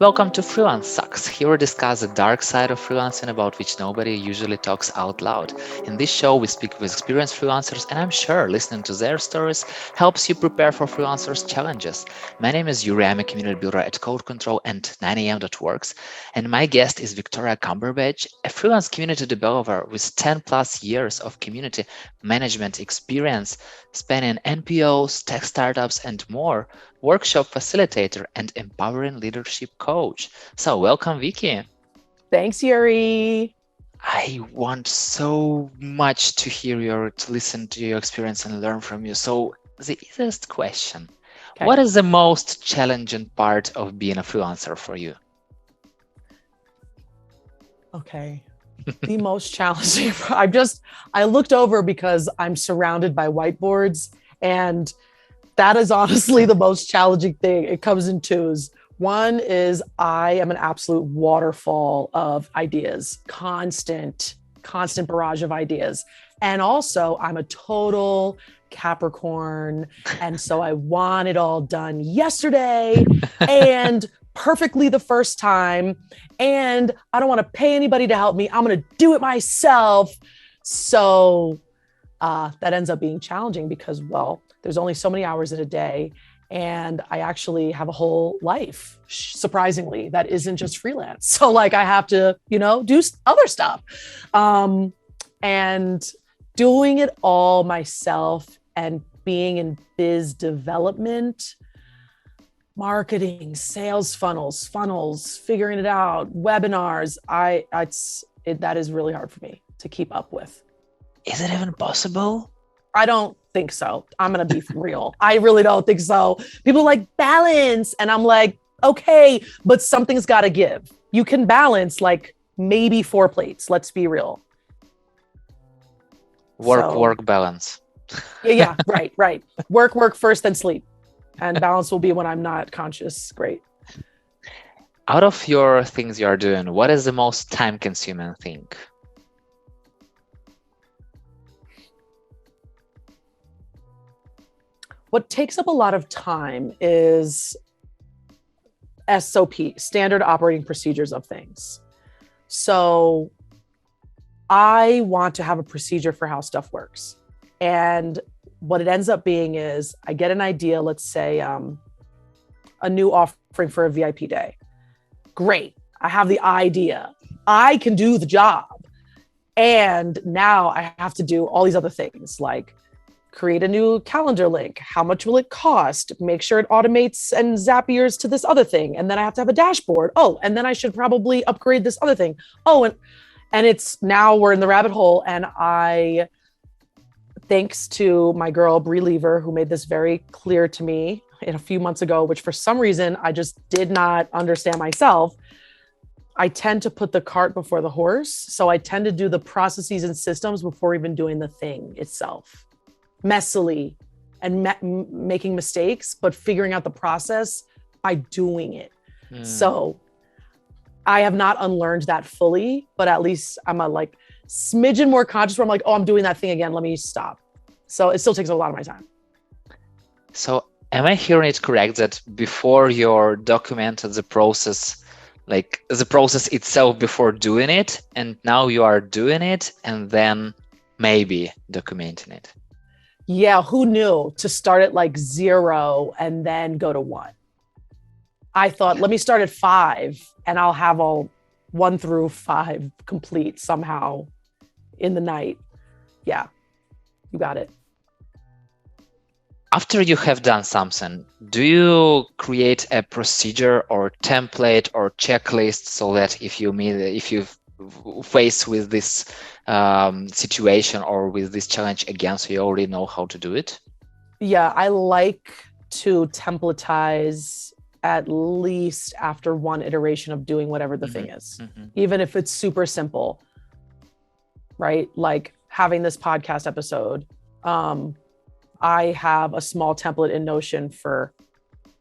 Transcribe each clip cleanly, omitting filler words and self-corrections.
Welcome to Freelance Sucks. Here we discuss the dark side of freelancing about which nobody usually talks out loud. In this show, we speak with experienced freelancers, and I'm sure listening to their stories helps you prepare for freelancers' challenges. My name is Yuri, I'm a community builder at Code Control and 9am.works, and my guest is Victoria Cumberbatch, a freelance community developer with 10 plus years of community management experience, spanning NPOs, tech startups, and more, workshop facilitator, and empowering leadership coach. So, welcome, Viki. Thanks, Yuri. I want so much to listen to your experience and learn from you. So, the easiest question: Okay. what is the most challenging part of being a freelancer for you? Okay. The most challenging. I looked over because I'm surrounded by whiteboards, and that is honestly the most challenging thing. It comes in twos. One is I am an absolute waterfall of ideas, constant barrage of ideas. And also, I'm a total Capricorn. And so I want it all done yesterday and perfectly the first time. And I don't want to pay anybody to help me. I'm going to do it myself. So that ends up being challenging because, well, there's only so many hours in a day. And I actually have a whole life, surprisingly, that isn't just freelance. So like I have to, do other stuff. And doing it all myself and being in biz development, marketing, sales funnels, figuring it out, webinars, that is really hard for me to keep up with. Is it even possible? I don't think so. I'm going to be real. I really don't think so. People are like balance. And I'm like, okay, but something's got to give. You can balance like maybe 4 plates. Let's be real. Work balance. Yeah, right. Work first, then sleep. And balance will be when I'm not conscious. Great. Out of your things you are doing, what is the most time consuming thing? What takes up a lot of time is SOP, standard operating procedures of things. So I want to have a procedure for how stuff works. And what it ends up being is I get an idea, let's say a new offering for a VIP day. Great. I have the idea. I can do the job. And now I have to do all these other things like create a new calendar link. How much will it cost? Make sure it automates and Zapiers to this other thing. And then I have to have a dashboard. Oh, and then I should probably upgrade this other thing. Oh, and it's now we're in the rabbit hole. And thanks to my girl, Bree Lever, who made this very clear to me a few months ago, which for some reason I just did not understand myself. I tend to put the cart before the horse. So I tend to do the processes and systems before even doing the thing itself. Messily and making mistakes, but figuring out the process by doing it. So I have not unlearned that fully, but at least I'm a like smidgen more conscious where I'm like, oh, I'm doing that thing again. Let me stop. So it still takes a lot of my time. So am I hearing it correct that before you're documented the process, like the process itself before doing it, and now you are doing it and then maybe documenting it? Yeah, who knew to start at like 0 and then go to 1? I thought, let me start at 5 and I'll have all 1 through 5 complete somehow in the night. Yeah, you got it. After you have done something, do you create a procedure or template or checklist so that if you face with this situation or with this challenge again, so you already know how to do it? Yeah, I like to templatize at least after 1 iteration of doing whatever the thing is, even if it's super simple, right? Like having this podcast episode. I have a small template in Notion for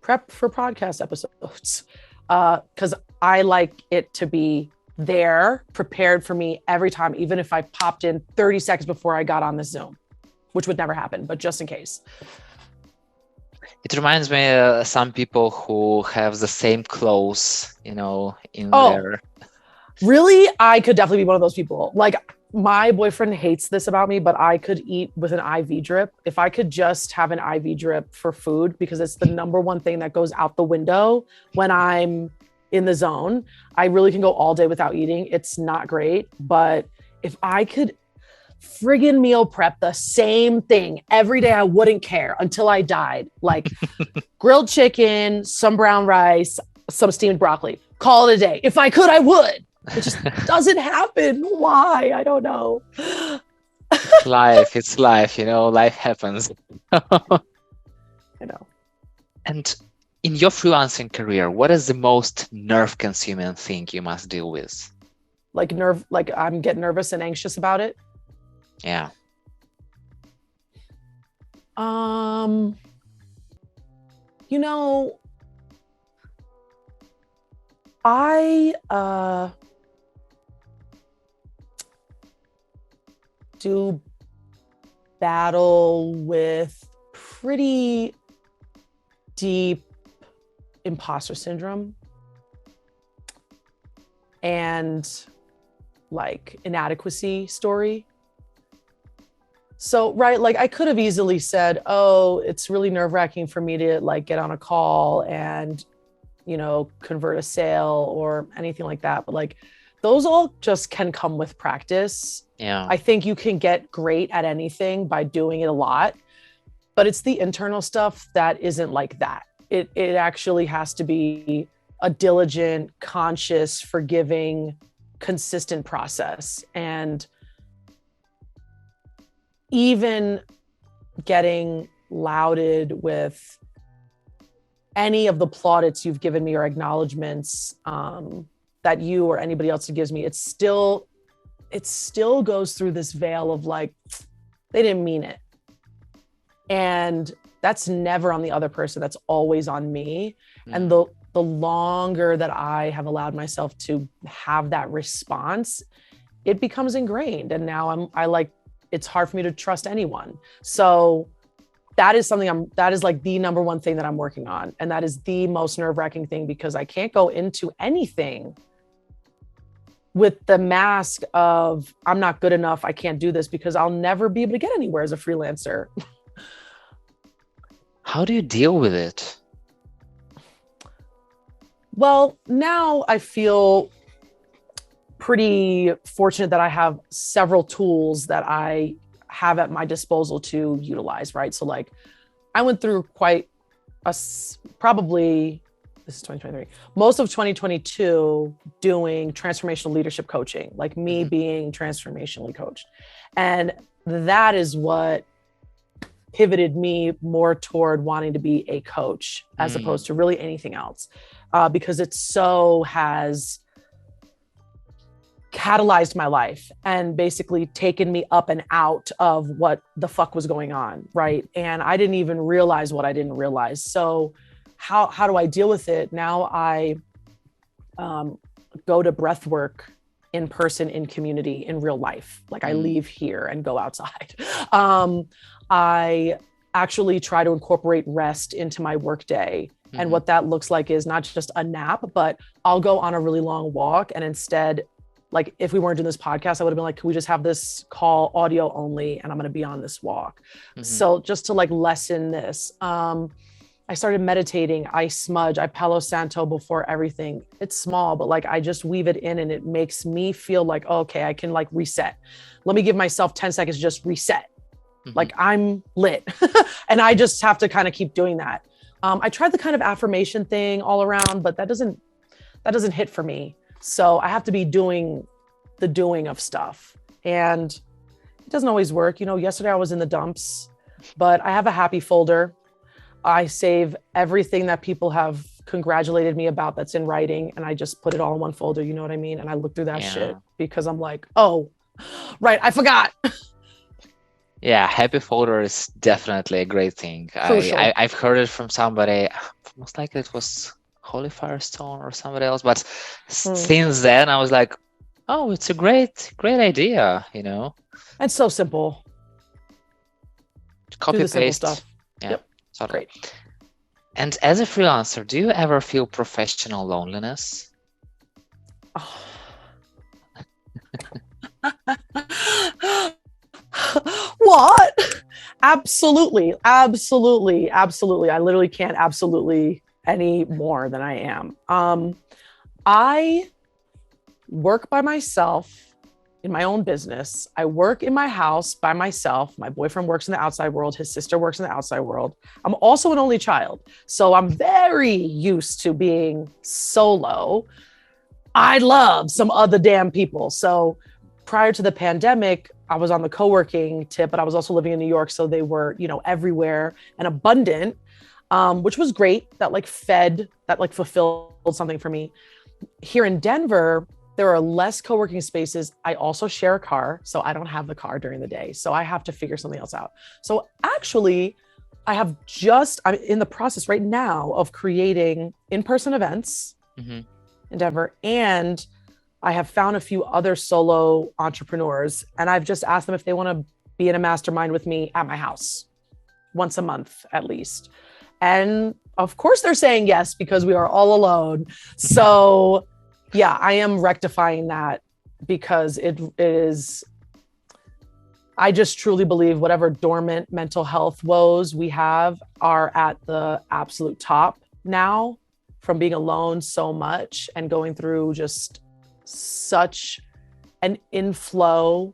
prep for podcast episodes because I like it to be there, prepared for me every time, even if I popped in 30 seconds before I got on the Zoom, which would never happen, but just in case. It reminds me some people who have the same clothes, in Oh, their. really? I could definitely be one of those people. Like my boyfriend hates this about me, but I could eat with an IV drip. If I could just have an IV drip for food, because it's the number one thing that goes out the window when I'm in the zone. I really can go all day without eating. It's not great, but if I could friggin' meal prep the same thing every day, I wouldn't care until I died. Like grilled chicken, some brown rice, some steamed broccoli. Call it a day. If I could, I would. It just doesn't happen. Why? I don't know. It's life, life happens. I know. And in your freelancing career, what is the most nerve-consuming thing you must deal with? Like I'm getting nervous and anxious about it. Yeah. You know, I do battle with pretty deep imposter syndrome and like inadequacy story. So, right, like I could have easily said, oh, it's really nerve-wracking for me to like get on a call and, convert a sale or anything like that. But like those all just can come with practice. Yeah. I think you can get great at anything by doing it a lot, but it's the internal stuff that isn't like that. It actually has to be a diligent, conscious, forgiving, consistent process. And even getting lauded with any of the plaudits you've given me or acknowledgements that you or anybody else gives me, it still goes through this veil of like, they didn't mean it. And that's never on the other person. That's always on me. Mm. And the longer that I have allowed myself to have that response, it becomes ingrained. And now it's hard for me to trust anyone. So that is something that is like the number one thing that I'm working on. And that is the most nerve-wracking thing, because I can't go into anything with the mask of I'm not good enough, I can't do this, because I'll never be able to get anywhere as a freelancer. How do you deal with it? Well, now I feel pretty fortunate that I have several tools that I have at my disposal to utilize, right? So like I went through probably, this is 2023, most of 2022 doing transformational leadership coaching, like me being transformationally coached. And that is what pivoted me more toward wanting to be a coach as opposed to really anything else, because it so has catalyzed my life and basically taken me up and out of what the fuck was going on, right? And I didn't even realize what I didn't realize. So how do I deal with it? Now I go to breath work in person, in community, in real life. Like I leave here and go outside. I actually try to incorporate rest into my workday. And what that looks like is not just a nap, but I'll go on a really long walk. And instead, like if we weren't doing this podcast, I would have been like, can we just have this call audio only? And I'm going to be on this walk. So just to like lessen this, I started meditating. I smudge, I Palo Santo before everything. It's small, but like I just weave it in and it makes me feel like, okay, I can like reset. Let me give myself 10 seconds to just reset. Like I'm lit. And I just have to kind of keep doing that. I tried the kind of affirmation thing all around, but that doesn't hit for me. So I have to be doing the doing of stuff, and it doesn't always work. Yesterday I was in the dumps, but I have a happy folder. I save everything that people have congratulated me about that's in writing, and I just put it all in one folder. You know what I mean? And I look through that shit because I'm like, oh, right, I forgot. Yeah, happy folder is definitely a great thing. I've heard it from somebody, most likely it was Holy Firestone or somebody else, but since then I was like, oh, it's a great idea. It's so simple. Copy paste stuff. Yeah, yep. totally. Great. And as a freelancer, do you ever feel professional loneliness? Oh. What? Absolutely. Absolutely. Absolutely. I literally can't absolutely any more than I am. I work by myself in my own business. I work in my house by myself. My boyfriend works in the outside world. His sister works in the outside world. I'm also an only child. So I'm very used to being solo. I love some other damn people. So prior to the pandemic, I was on the co-working tip, but I was also living in New York. So they were, everywhere and abundant, which was great. That fulfilled something for me. Here in Denver, there are less co-working spaces. I also share a car, so I don't have the car during the day. So I have to figure something else out. So actually, I'm in the process right now of creating in-person events in Denver. And I have found a few other solo entrepreneurs, and I've just asked them if they want to be in a mastermind with me at my house once a month at least. And of course they're saying yes, because we are all alone. So yeah, I am rectifying that, because it is, I just truly believe whatever dormant mental health woes we have are at the absolute top now, from being alone so much and going through just such an inflow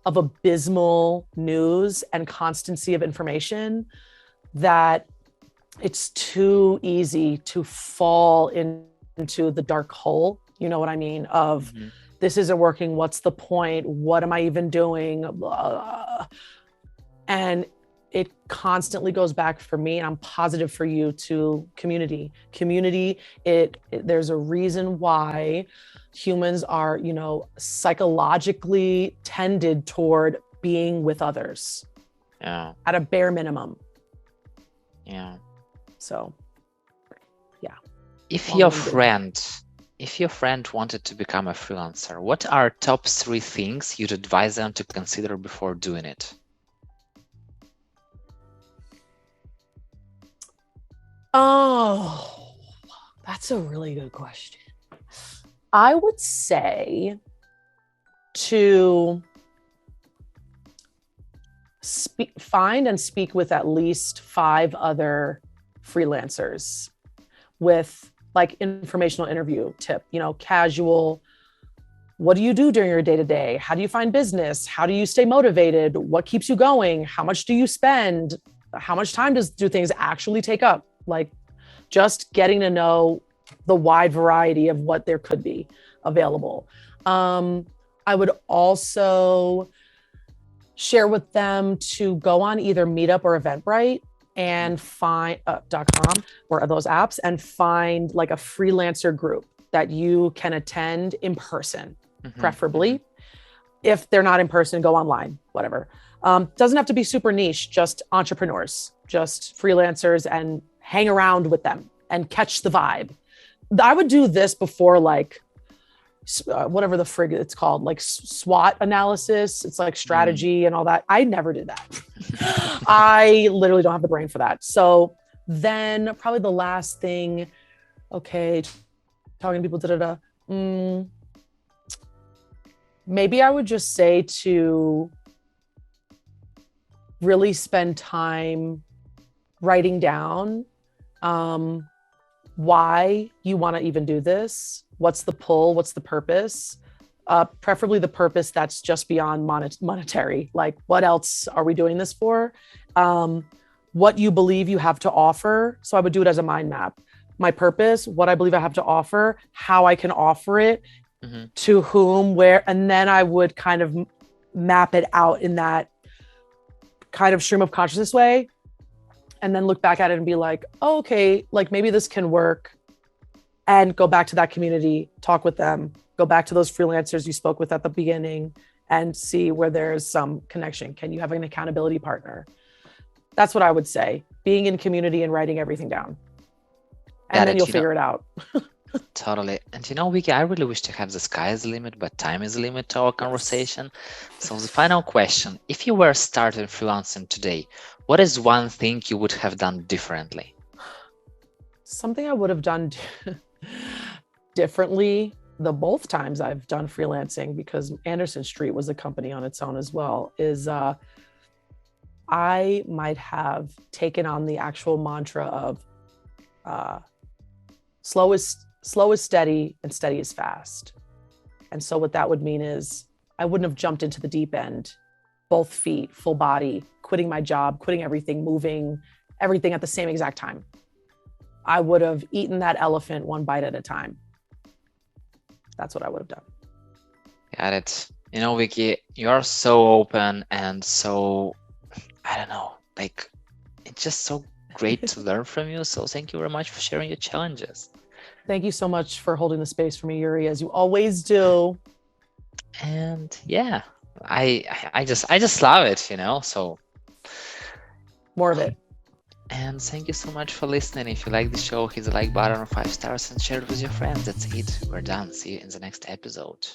of abysmal news and constancy of information, that it's too easy to fall into the dark hole. You know what I mean? Of this isn't working. What's the point? What am I even doing? And it constantly goes back for me, and I'm positive for you, to community. There's a reason why humans are, psychologically tended toward being with others. Yeah. At a bare minimum. Yeah. So, yeah. If your friend wanted to become a freelancer, what are top 3 things you'd advise them to consider before doing it? Oh, that's a really good question. I would say to find and speak with at least 5 other freelancers with like informational interview tip, casual. What do you do during your day-to-day? How do you find business? How do you stay motivated? What keeps you going? How much do you spend? How much time do things actually take up? Like, just getting to know the wide variety of what there could be available. I would also share with them to go on either Meetup or Eventbrite and find .com or those apps, and find like a freelancer group that you can attend in person, preferably. If they're not in person, go online, whatever. Doesn't have to be super niche, just entrepreneurs, just freelancers, and hang around with them and catch the vibe. I would do this before like whatever the frig it's called, like SWOT analysis. It's like strategy and all that. I never did that. I literally don't have the brain for that. So then probably the last thing, okay, talking to people, maybe I would just say to really spend time writing down why you want to even do this. What's the pull? What's the purpose? Preferably the purpose that's just beyond monetary. Like, what else are we doing this for? What you believe you have to offer. So I would do it as a mind map. My purpose, what I believe I have to offer, how I can offer it, to whom, where, and then I would kind of map it out in that kind of stream of consciousness way, and then look back at it and be like, oh, okay, like maybe this can work, and go back to that community, talk with them, go back to those freelancers you spoke with at the beginning, and see where there's some connection. Can you have an accountability partner? That's what I would say. Being in community and writing everything down. And then you'll figure it out. Totally. And Viki, I really wish to have the sky as the limit, but time is the limit to our conversation. So the final question, if you were starting freelancing today, what is one thing you would have done differently? Something I would have done differently the both times I've done freelancing, because Anderson Street was a company on its own as well, is I might have taken on the actual mantra of slow is steady and steady is fast. And so what that would mean is I wouldn't have jumped into the deep end, both feet, full body, quitting my job, quitting everything, moving everything at the same exact time. I would have eaten that elephant one bite at a time. That's what I would have done. Got it. You know, Vicky, you're so open and so, I don't know, like, it's just so great to learn from you. So thank you very much for sharing your challenges. Thank you so much for holding the space for me, Yuri, as you always do. And yeah, I just love it, you know. So more of it. And thank you so much for listening. If you like the show, hit the like button or 5 stars and share it with your friends. That's it. We're done. See you in the next episode.